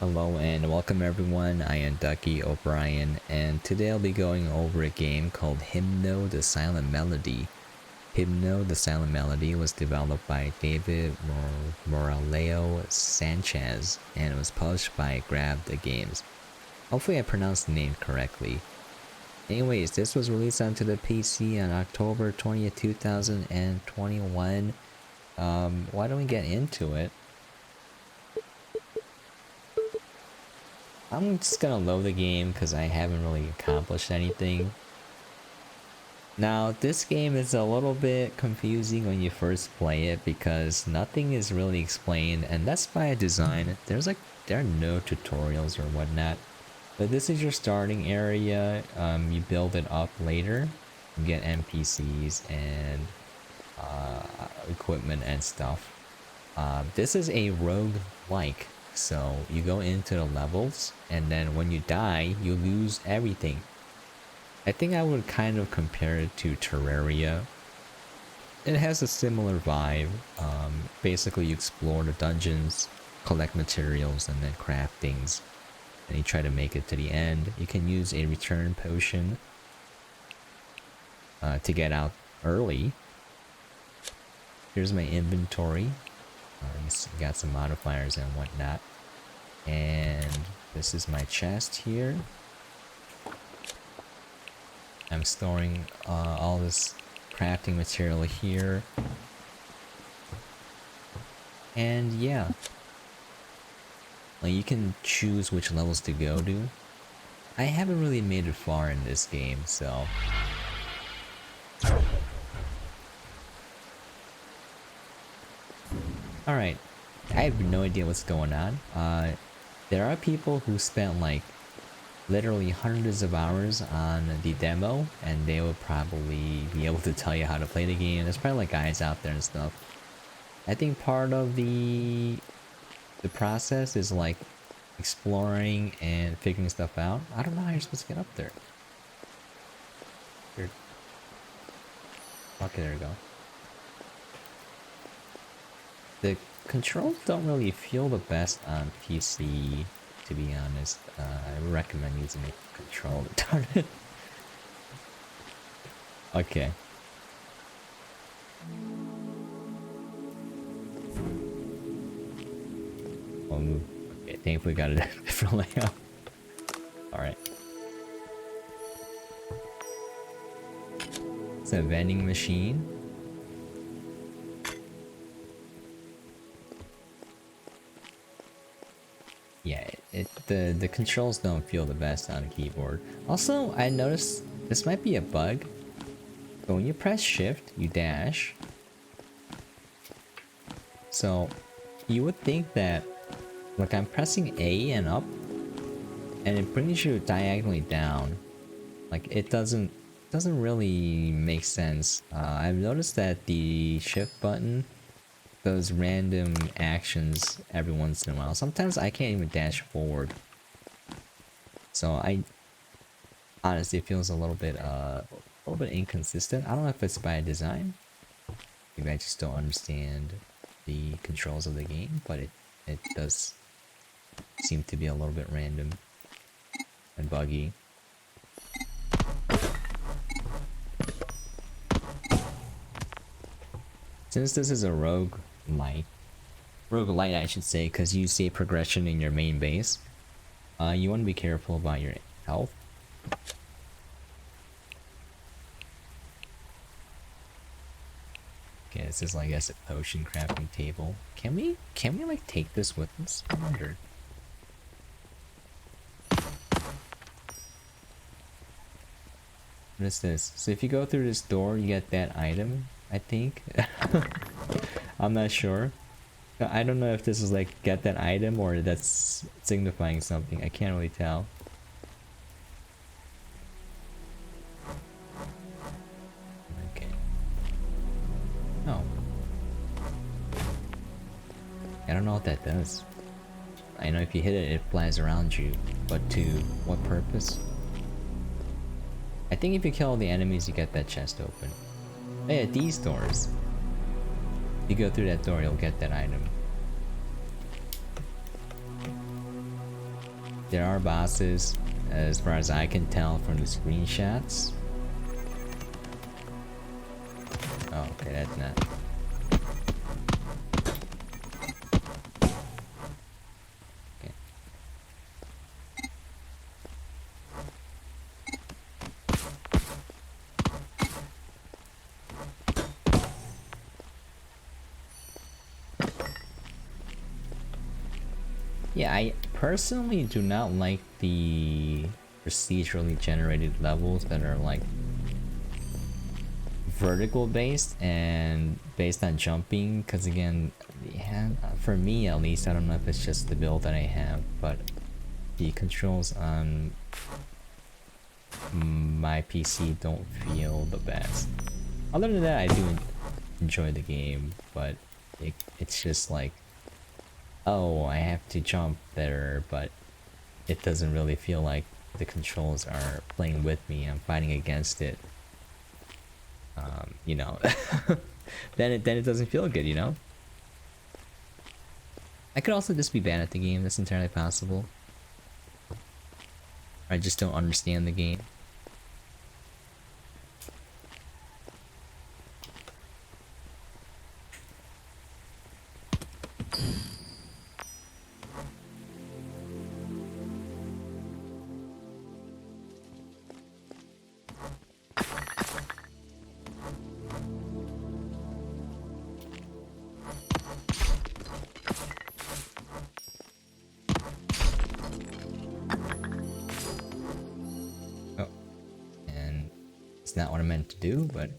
Hello and welcome everyone, I am Ducky Obrien and today I'll be going over a game called Himno the Silent Melody. Himno the Silent Melody was developed by David Moralejo Sanchez and it was published by GrabTheGames. Hopefully I pronounced the name correctly. Anyways, this was released onto the PC on October 20th, 2021. Why don't we get into it? I'm just gonna load the game because I haven't really accomplished anything. Now, this game is a little bit confusing when you first play it because nothing is really explained, and that's by design. There are no tutorials or whatnot. But this is your starting area. You build it up later. You get NPCs and equipment and stuff. This is a roguelike. So you go into the levels and then when you die, you lose everything. I think I would kind of compare it to Terraria. It has a similar vibe. Basically you explore the dungeons, collect materials and then craft things. And you try to make it to the end. You can use a return potion to get out early. Here's my inventory. Got some modifiers and whatnot, and this is my chest here. I'm storing all this crafting material here, and yeah, like you can choose which levels to go to. I haven't really made it far in this game, so alright, I have no idea what's going on. There are people who spent like literally hundreds of hours on the demo and they will probably be able to tell you how to play the game. There's probably like guides out there and stuff. I think part of the process is like exploring and figuring stuff out. I don't know how you're supposed to get up there. Weird. Okay, there we go. The controls don't really feel the best on PC, to be honest. I would recommend using a controller. Darn it. Okay. Okay, thankfully we got a different layout. Alright. It's a vending machine. Yeah, the controls don't feel the best on a keyboard. Also, I noticed this might be a bug. But when you press shift, you dash. So you would think that like I'm pressing A and up and it brings you diagonally down. Like it doesn't really make sense. I've noticed that the shift button does random actions every once in a while. Sometimes I can't even dash forward. So honestly it feels a little bit inconsistent. I don't know if it's by design. Maybe I just don't understand the controls of the game, but it does seem to be a little bit random and buggy. Since this is a roguelite I should say, because you see progression in your main base, you want to be careful about your health. Okay, this is like, I guess, a potion crafting table. Can we like take this with us? I wonder. What is this? So if you go through this door, you get that item, I think. I'm not sure. I don't know if this is like get that item or that's signifying something. I can't really tell. Okay. Oh. I don't know what that does. I know if you hit it, it flies around you. But to what purpose? I think if you kill all the enemies, you get that chest open. Oh yeah, these doors. You go through that door, you'll get that item. There are bosses, as far as I can tell from the screenshots. Oh, okay, that's not. Okay. Yeah, I personally do not like the procedurally generated levels that are like vertical based and based on jumping, because again, yeah, for me at least, I don't know if it's just the build that I have, but the controls on my PC don't feel the best. Other than that, I do enjoy the game, but it's just like, oh, I have to jump better, but it doesn't really feel like the controls are playing with me. I'm fighting against it. You know, then it doesn't feel good, you know? I could also just be bad at the game, that's entirely possible. I just don't understand the game. Oh, and it's not what I meant to do, but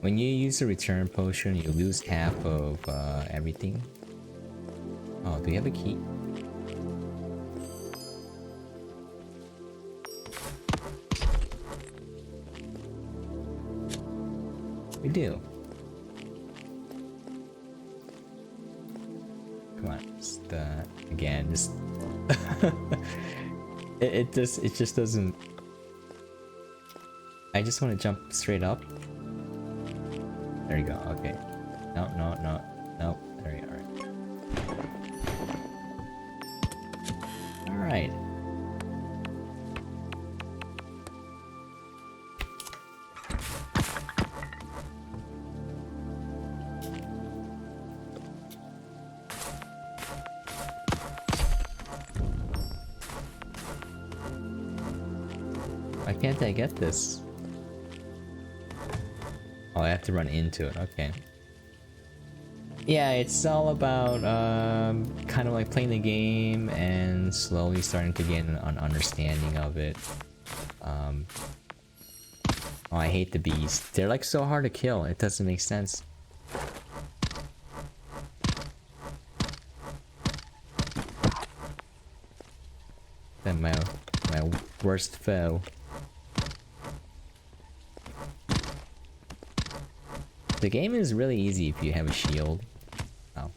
when you use a return potion, you lose half of everything. Oh, do we have a key? We do. Come on, just again, just it just doesn't. I just want to jump straight up. There you go. Okay. No, no, no, no. There you are. All right. Why can't I get this? Oh, I have to run into it. Okay. Yeah, it's all about kind of like playing the game and slowly starting to get an understanding of it. Oh, I hate the bees. They're like so hard to kill. It doesn't make sense. Then my worst foe. The game is really easy if you have a shield. Oh.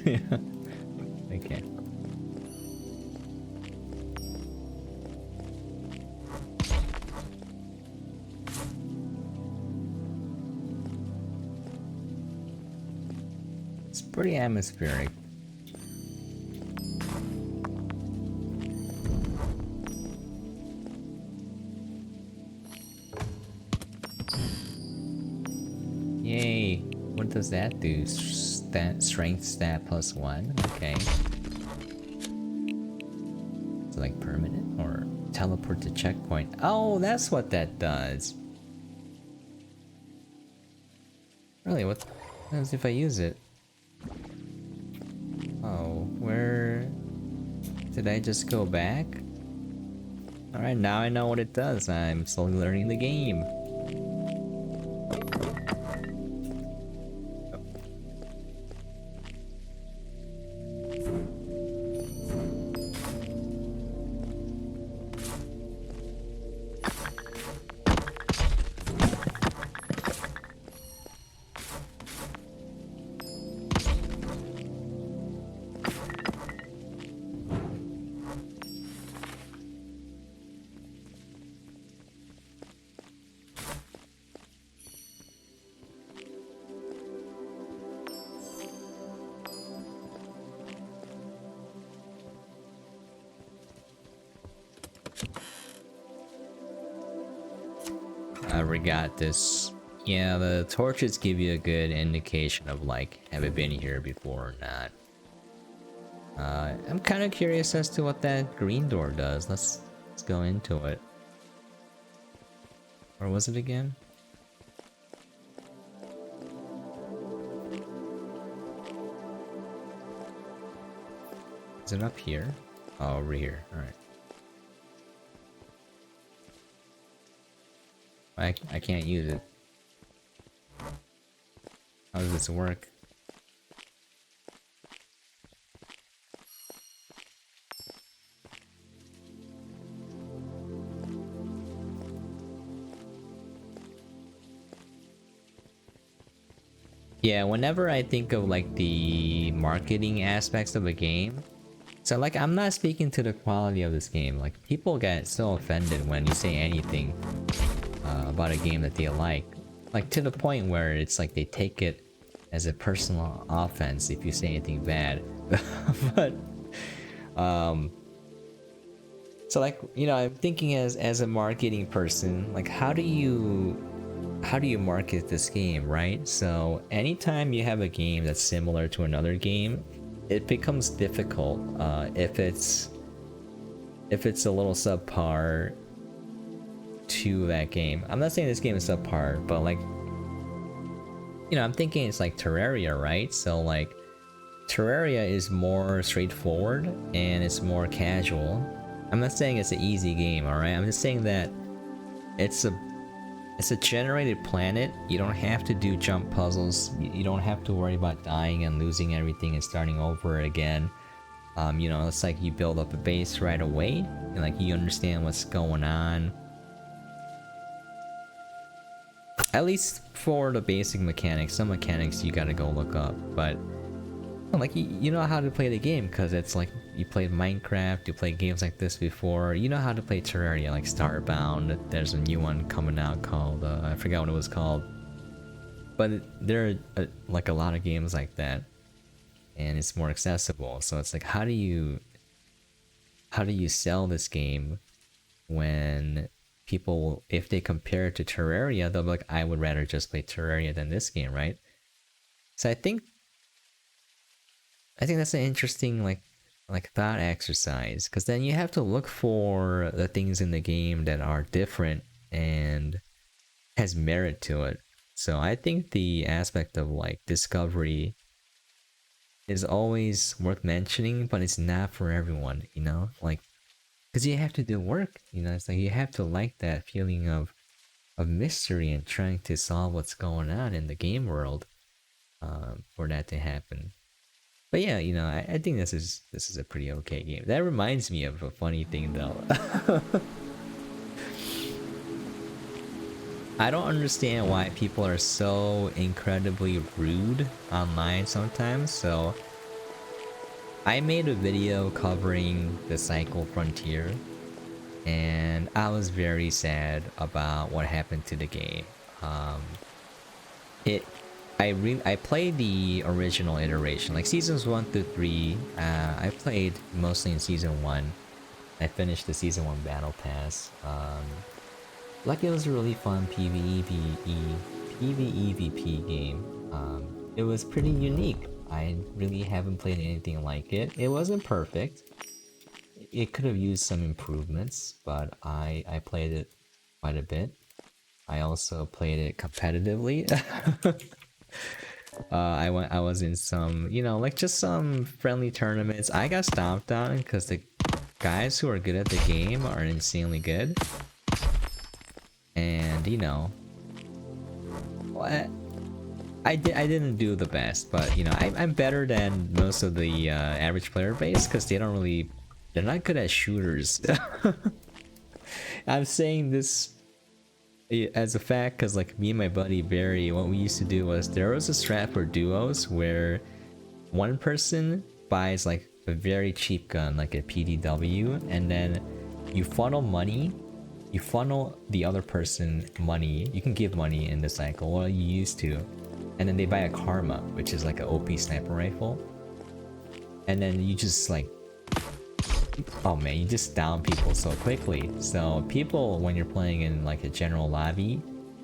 Yeah. Okay. It's pretty atmospheric. Yay. What does that do? Strength stat +1? Okay. Is it like permanent or teleport to checkpoint? Oh, that's what that does. Really, what happens if I use it? Oh, where did I just go back? Alright, now I know what it does. I'm slowly learning the game. I got this. Yeah, the torches give you a good indication of like, have I been here before or not? I'm kind of curious as to what that green door does. Let's go into it. Or was it again? Is it up here? Oh, over here. Alright. I can't use it. How does this work? Yeah, whenever I think of like the marketing aspects of a game, so like I'm not speaking to the quality of this game. Like people get so offended when you say anything about a game that they like to the point where it's like they take it as a personal offense if you say anything bad. But so like, you know, I'm thinking as a marketing person, like how do you market this game, right? So anytime you have a game that's similar to another game, it becomes difficult if it's a little subpar to that game. I'm not saying this game is subpar, but like, you know, I'm thinking it's like Terraria, right? So like Terraria is more straightforward and it's more casual. I'm not saying it's an easy game, all right? I'm just saying that it's a generated planet. You don't have to do jump puzzles. You don't have to worry about dying and losing everything and starting over again. You know, it's like you build up a base right away and like you understand what's going on. At least for the basic mechanics. Some mechanics you gotta go look up, but like you know how to play the game because it's like you played Minecraft, you played games like this before. You know how to play Terraria, like Starbound. There's a new one coming out called I forgot what it was called, but there are like a lot of games like that, and it's more accessible. So it's like, how do you sell this game when people, if they compare it to Terraria, they'll be like, I would rather just play Terraria than this game, right? So I think that's an interesting like thought exercise, because then you have to look for the things in the game that are different and has merit to it. So I think the aspect of like discovery is always worth mentioning, but it's not for everyone, you know, like because you have to do work, you know. It's like you have to like that feeling of mystery and trying to solve what's going on in the game world for that to happen. But yeah, you know, I think this is a pretty okay game. That reminds me of a funny thing though. I don't understand why people are so incredibly rude online sometimes. So I made a video covering the Cycle Frontier, and I was very sad about what happened to the game. I played the original iteration, like seasons 1 through 3. I played mostly in season 1. I finished the season 1 battle pass. Like it was a really fun PvEVP game. It was pretty unique. I really haven't played anything like it. It wasn't perfect. It could have used some improvements, but I played it quite a bit. I also played it competitively. I was in some, you know, like just some friendly tournaments. I got stomped on because the guys who are good at the game are insanely good. And you know, I didn't do the best, but you know, I'm better than most of the average player base because they're not good at shooters. I'm saying this as a fact because like me and my buddy Barry, what we used to do was there was a strat for duos where one person buys like a very cheap gun like a PDW, and then you funnel the other person money. You can give money in the cycle, well you used to, and then they buy a Karma, which is like an OP sniper rifle, and then you just like, oh man, you just down people so quickly. So people, when you're playing in like a general lobby,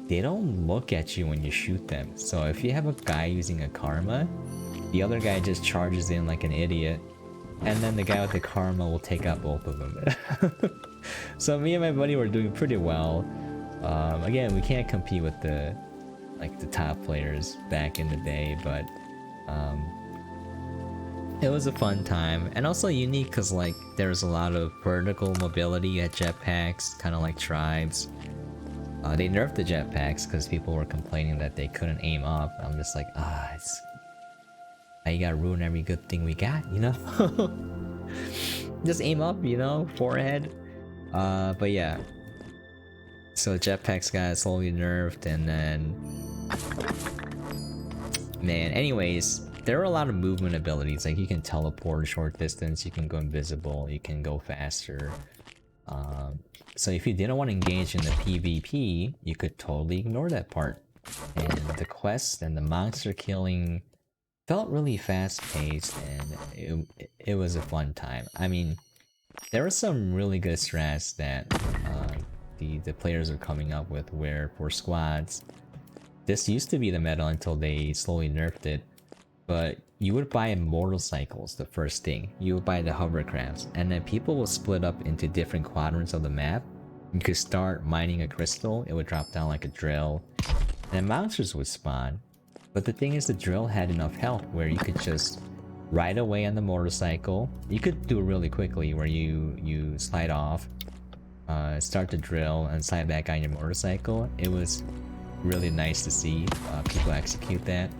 they don't look at you when you shoot them. So if you have a guy using a karma, the other guy just charges in like an idiot, and then the guy with the karma will take out both of them. So me and my buddy were doing pretty well. Again, we can't compete with the top players back in the day, but it was a fun time, and also unique because like there's a lot of vertical mobility. You had jetpacks, kind of like tribes. They nerfed the jetpacks because people were complaining that they couldn't aim up. I'm just like, it's... Now you gotta ruin every good thing we got, you know? Just aim up, you know? Forehead. But yeah. So jetpacks got slowly nerfed, and then... Man, anyways, there are a lot of movement abilities. Like you can teleport a short distance, you can go invisible, you can go faster. So if you didn't want to engage in the PvP, you could totally ignore that part. And the quest and the monster killing felt really fast-paced, and it was a fun time. I mean, there were some really good strats that the players are coming up with, where for squads, this used to be the meta until they slowly nerfed it, but you would buy motorcycles the first thing. You would buy the hovercrafts, and then people will split up into different quadrants of the map. You could start mining a crystal, it would drop down like a drill, and then monsters would spawn. But the thing is, the drill had enough health where you could just ride away on the motorcycle. You could do it really quickly, where you slide off, start the drill, and slide back on your motorcycle. It was really nice to see people execute that.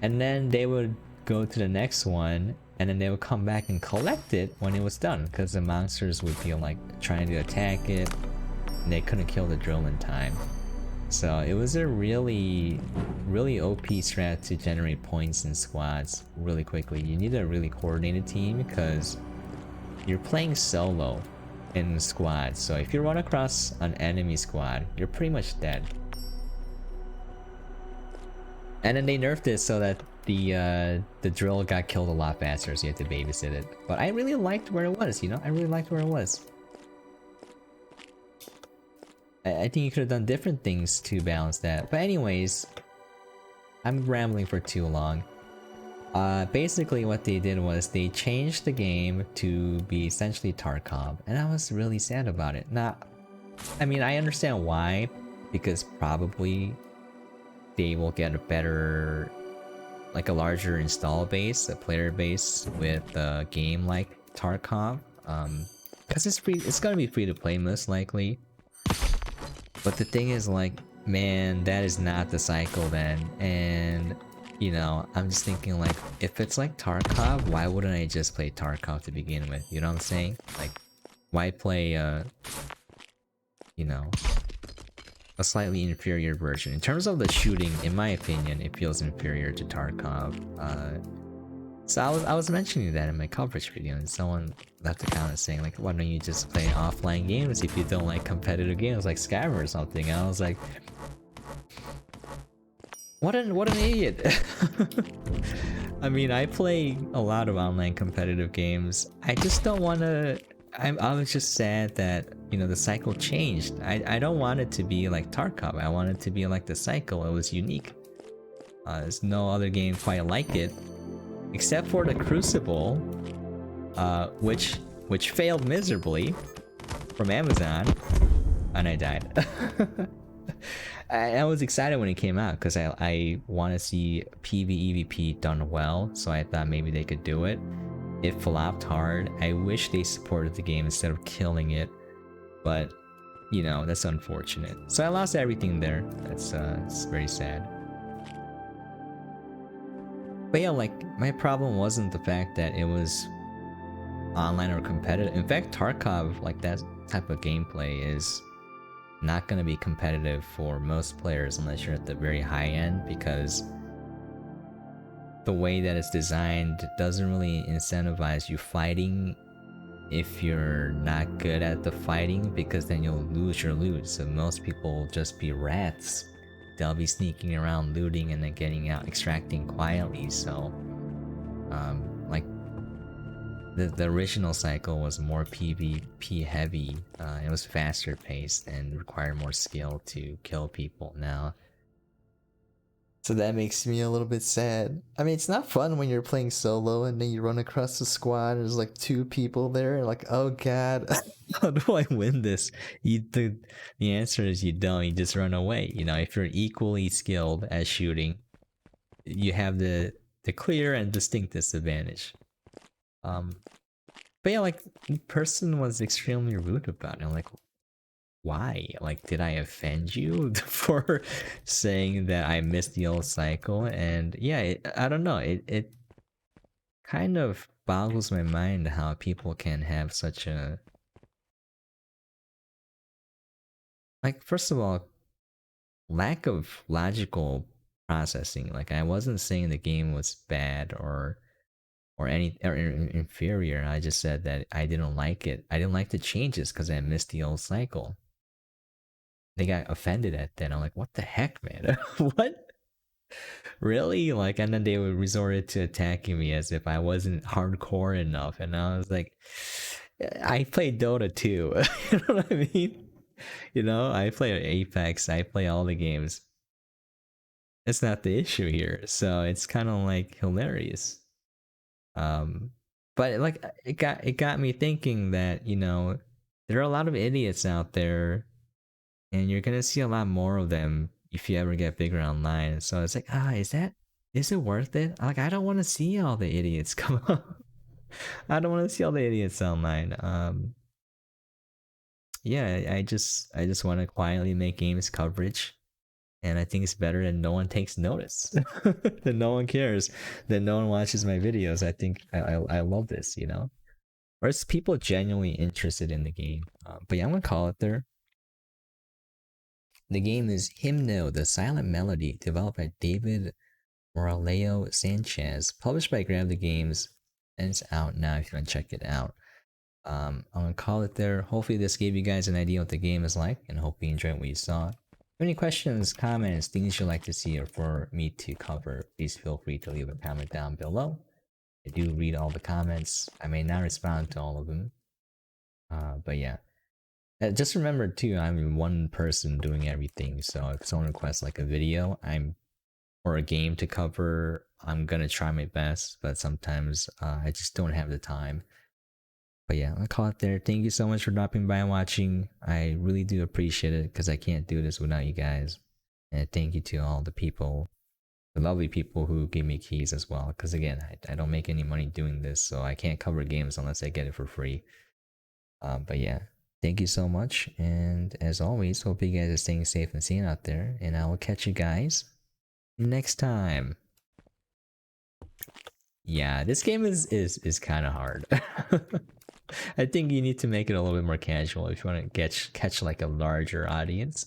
And then they would go to the next one, and then they would come back and collect it when it was done, because the monsters would be like trying to attack it, and they couldn't kill the drill in time. So it was a really OP strat to generate points in squads really quickly. You need a really coordinated team because you're playing solo in squads. So if you run across an enemy squad, you're pretty much dead. And then they nerfed it so that the drill got killed a lot faster, so you had to babysit it. But I really liked where it was, you know? I really liked where it was. I think you could have done different things to balance that. But anyways, I'm rambling for too long. Basically what they did was they changed the game to be essentially Tarkov, and I was really sad about it. Now, I mean, I understand why, because probably they will get a better, like a larger install base, a player base with a game like Tarkov. Because it's gonna be free to play most likely. But the thing is, like, man, that is not the cycle then. And, you know, I'm just thinking, like, if it's like Tarkov, why wouldn't I just play Tarkov to begin with? You know what I'm saying? Like, why play, you know, a slightly inferior version? In terms of the shooting, in my opinion, it feels inferior to Tarkov. So I was mentioning that in my coverage video, and someone left a comment saying, like, why don't you just play offline games if you don't like competitive games like Skyrim or something? And I was like, what an idiot. I mean, I play a lot of online competitive games. I just don't want to... I was just sad that, you know, the cycle changed. I don't want it to be like Tarkov. I want it to be like the cycle. It was unique. There's no other game quite like it, except for the Crucible, which failed miserably from Amazon, and I died. I was excited when it came out because I want to see PvEvP done well, so I thought maybe they could do it. It flopped hard. I wish they supported the game instead of killing it, but you know, that's unfortunate. So I lost everything there. That's it's very sad. But yeah, like, my problem wasn't the fact that it was online or competitive. In fact, Tarkov, like, that type of gameplay is not going to be competitive for most players unless you're at the very high end, because the way that it's designed doesn't really incentivize you fighting if you're not good at the fighting, because then you'll lose your loot. So most people will just be rats. They'll be sneaking around looting and then getting out, extracting quietly. So like, The original cycle was more PvP heavy. It was faster paced and required more skill to kill people. Now, so that makes me a little bit sad. I mean, it's not fun when you're playing solo and then you run across the squad and there's like 2 people there and like, oh god, how do I win this? The answer is you don't. You just run away. You know, if you're equally skilled at shooting, you have the clear and distinct disadvantage. But yeah, like the person was extremely rude about it. I'm like, why? Like, did I offend you for saying that I missed the old cycle? And yeah, I don't know. It kind of boggles my mind how people can have such a, like, first of all, lack of logical processing. Like, I wasn't saying the game was bad or any or inferior. I just said that I didn't like it. I didn't like the changes because I missed the old cycle. They got offended at that. I'm like, what the heck, man? What? Really? Like, and then they would resort to attacking me as if I wasn't hardcore enough. And I was like, I play Dota too. You know what I mean? You know, I play Apex. I play all the games. It's not the issue here. So it's kind of like hilarious. Um, but like it got me thinking that, you know, there are a lot of idiots out there and you're gonna see a lot more of them if you ever get bigger online. So it's like, is it worth it? Like, I don't want to see all the idiots come up. I don't want to see all the idiots online. Yeah, I just want to quietly make games coverage, and I think it's better that no one takes notice, that no one cares, that no one watches my videos. I think I love this, you know. Or it's people genuinely interested in the game. But yeah, I'm gonna call it there. The game is Himno, the Silent Melody, developed by David Moralejo Sanchez, published by GrabTheGames, and it's out now if you want to check it out. I'm gonna call it there. Hopefully this gave you guys an idea what the game is like, and hope you enjoyed what you saw. If you have any questions, comments, things you'd like to see or for me to cover, please feel free to leave a comment down below. I do read all the comments. I may not respond to all of them. But yeah. Just remember too, I'm one person doing everything. So if someone requests like a video, or a game to cover, I'm gonna try my best. But sometimes I just don't have the time. But yeah, I'll call it there. Thank you so much for dropping by and watching. I really do appreciate it because I can't do this without you guys. And thank you to all the people, the lovely people who give me keys as well. Because again, I don't make any money doing this, so I can't cover games unless I get it for free. But yeah, thank you so much. And as always, hope you guys are staying safe and sane out there. And I will catch you guys next time. Yeah, this game is kind of hard. I think you need to make it a little bit more casual if you want to catch like a larger audience.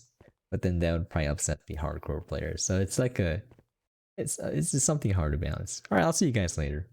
But then that would probably upset the hardcore players. So it's like it's just something hard to balance. All right, I'll see you guys later.